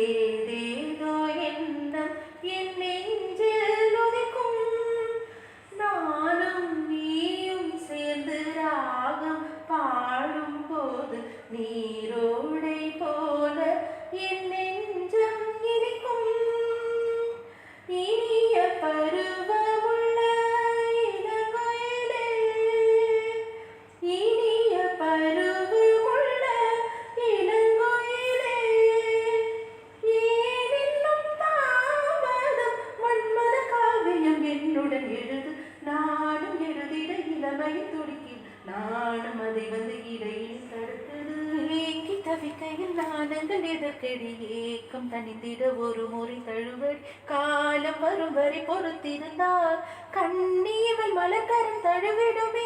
ஏதேதோ எண்ணம் என் நெஞ்சில் உதிக்கும். நானும் நீயும் சேர்ந்து ராகம் பாடும் போது நீரோடை போல என் நெஞ்சம் இனிக்கும். இனிய பருவமுள்ள இளங்குயிலே, இனிய பருவமுள்ள இளங்குயிலே, ஏன் இன்னும் தாமதம்? மன்மத காவியம் என்னுடன் எழுது, நானும் எழுதிட இளமையை துடிக்கிறேன். நானும் அதை வந்து இடையில் தடுத்தது. ஏங்கி தவிக்கையில் நானங்கள் எதற்கடி? ஏக்கம் தனிந்திட ஒரு முறை தழுவடி. காலம் வரும் வரை பொறுத்திருந்தால் கண்ணீவள் மலர்கரம் தழுவிடுமே.